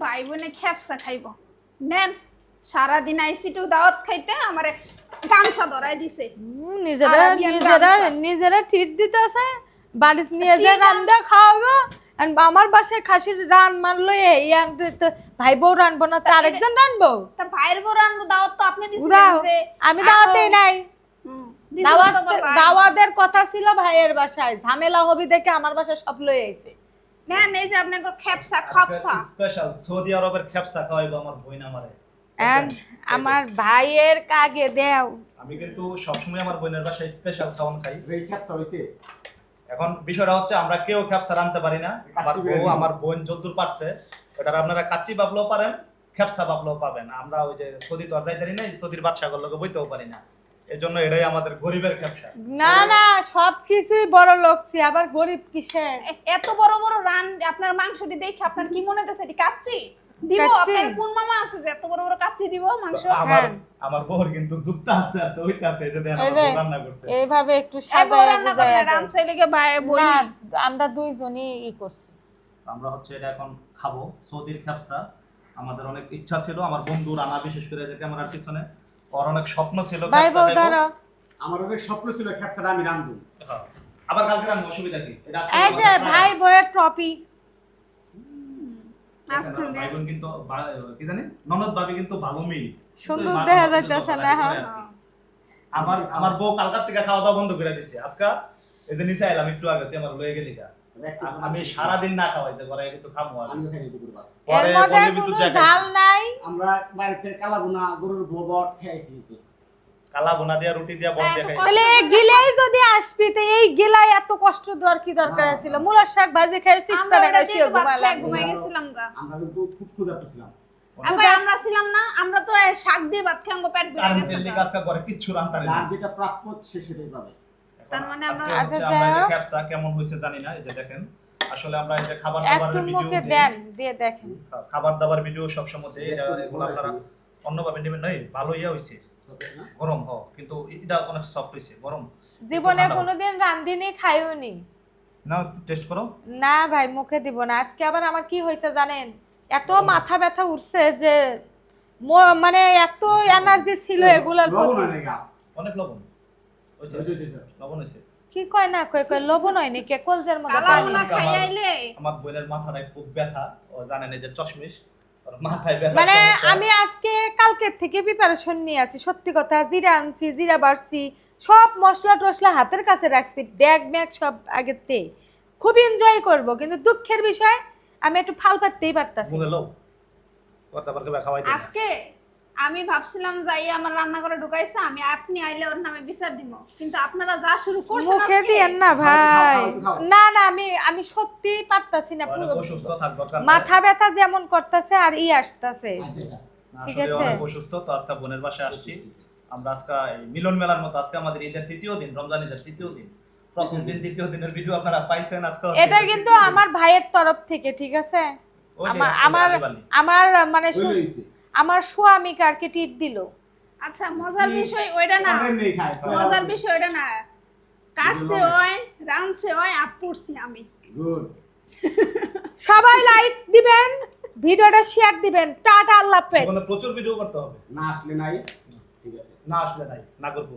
ভাই বোনে খেপসা খাইব নেন সারাদিন আইসি টু দাওয়াত খাইতে আমারে গামছা ধরাই দিছে নিজেরা ট্রিট দিতেছে বাড়িতে নিয়ে যায় রান্না খাওয়াবো আমার বাসায় খাসির রান মারলো ভাই বউ রানবো না তো আরেকজন রানবো তা ভাইয়ের বউ রানবো দাওয়াত তো আপনি দিছিলেন যে আমি দাওয়াতেই নাই দাওয়াতের কথা ছিল ভাইয়ের বাসায় ঝামেলা হবি দেখে আমার বাসায় সব লয়ে আইছে নেন এই যে আপনাকে খেপসা খপসা স্পেশাল সৌদি আরবের খেপসা খাওয়াইবো আমার বোন আমারে আমার ভাইয়ের কাগে দেও আমি কিন্তু সবসময় আমার বোনের বাসায় স্পেশাল খাওয়ান খাই এই খেপসা হইছে এখন বিষয়টা হচ্ছে আমরা কেউ খেপসা রানতে পারি না আমার বোন যদ্দূর পারছে ওটা আপনারা কাচ্চি বাবলেও পারেন খেপসা বাবলেও পাবেন আমরা ওই যে সৌদি তো আর যাইতারি না সৌদির বাদশাগুলোকে বইতেও পারি না এজন্য এটাই আমাদের গরিবের খেপসা না না সবকিছুই বড় লোকছি আবার গরিব কিসের এত বড় বড় রান আপনার মাংসটি দেখে আপনার কি মনে হচ্ছে এটি কাচ্চি দিব আপনার কোন মামা আছে যে এত বড় বড় কাচ্চি দিব মাংস আমার বউর কিন্তু যুক্তা আস্তে আস্তে হইতাছে এই যে রান্না করছে এইভাবে একটু সাজায় রান্না করে রান চাইলে কি ভাই বই না আমরা দুইজনই করছি আমরা হচ্ছে এটা এখন খাবো সৌদির খেপসা আমাদের অনেক ইচ্ছা ছিল আমার বন্ধু রানা বিশেষ করে যে ক্যামেরার পিছনে ওর অনেক স্বপ্ন ছিল খেপসা খাবো আমার অনেক স্বপ্ন ছিল খেপসাটা আমি রাঁধবো আবার কালকে রান্না অসুবিধা কি এটা এই যে ভাই বউয়ের ট্রফি ভাই বোন কিন্তু কি জানি ননদ ভাবি কিন্তু ভালো মিল সুন্দর দেখা যাইতেছে না আমার বউ কালকার থেকে খাওয়া দাওয়া বন্ধ করে দিছে আজকে এই যে নিচে আইলাম একটু আগে তুই আমার লয়ে গেলি কা আমি সারা দিন না খাওয়াই যে ঘরে কিছু খাবো আর আমি খাই দুপুর ভাত এর মধ্যে কোনো ঝাল নাই আমরা বাইরে কালা বোনা গরুর গোবর খাইছি কালা বোনা দিয়া রুটি দিয়া বড় দিয়া খাই তাহলে এই গিলাই যদি আসবি তো এই গিলাই এত কষ্ট দেওয়ার কি দরকার ছিল মুলার শাক ভাজি খাইছি চিত্তারে গাছিয়ে ঘুমাই গেছিলাম গা আমরা কিন্তু খুব ক্ষুধার্ত ছিলাম আবার আমরা ছিলাম না আমরা তো শাক দিয়ে ভাত খেয়ে পেট ভরে গেছে আর কাজ করে কিচ্ছু রান্তা নেই যার যেটা প্রাপ্য সে সেটাই পাবে তার মানে আমরা আচ্ছা খেপসা কেমন হইছে জানি না এই যে দেখেন আসলে আমরা এই যে খাবার দাবারের ভিডিও মুখে দেন দিয়ে দেখেন খাবার দাবার ভিডিও সব সময় দেই এগুলো আপনারা অন্যভাবে নেবেন নাই ভালো ইয়া হইছে গরম কিন্তু এটা অনেক সফট হইছে গরম জীবনে কোনোদিন রান্ধিনি খাইওনি না টেস্ট করো না ভাই মুখে দিব না আজকে আবার আমার কি হয়েছে জানেন এত মাথা ব্যথা উঠছে যে মানে এত এনার্জি ছিল এগুলার প্রতি অনেক লবণ হইছে লবণ হইছে কি কয় না কয় কয় লবণ হয় নাকি কলজের মধ্যে কালা বোনা খাইয়াইলে আমার বোনের মাথাটা খুব ব্যথা ও জানেন এই যে চশমিশ ওর মাথায় ব্যথা মানে আমি আজকে কালকের থেকে প্রিপারেশন নিয়ে আছি সত্যি কথা জিরা আনছি জিরা বাড়ছি সব মশলা টসলা হাতের কাছে রাখছি ব্যাগ ম্যাগ সব আগেতে খুব এনজয় করব কিন্তু দুঃখের বিষয় আমি একটু ফাল পাততেই পারতাছি আজকে আমি ভাবছিলাম যাই আমার রান্না করে ঢুকাইছে আমি আপনি আইলে ওর নামে বিচার দিব কিন্তু আপনারা যা শুরু করছেন মুখে দিয়েন না ভাই না না আমি সত্যি পারতাছি না মাথা ব্যথা যেমন করতেছে আর আসতেছে ঠিক আছে অনেক অসুস্থ তো আজকে বোনের বাসায় আসছি আমরা আজকে মিলন মেলার মতো আজকে আমাদের ঈদের তৃতীয় দিন রমজান ঈদের তৃতীয় দিন প্রথম দিন দ্বিতীয় দিনের ভিডিও আপনারা পাইছেন আজকে এটা কিন্তু আমার ভাইয়ের তরফ থেকে ঠিক আছে আমার মানে আমার স্বামী কারকে টিট দিল আচ্ছা মজার বিষয় ওইটা না মজার বিষয় ওইটা না কাটছে হয় রানছে হয় আপুরছি আমি গুড সবাই লাইক দিবেন ভিডিওটা শেয়ার দিবেন টাটা আল্লাহ হাফেজ প্রচুর ভিডিও করতে হবে না আসলে নাই ঠিক আছে না আসলে নাই না করব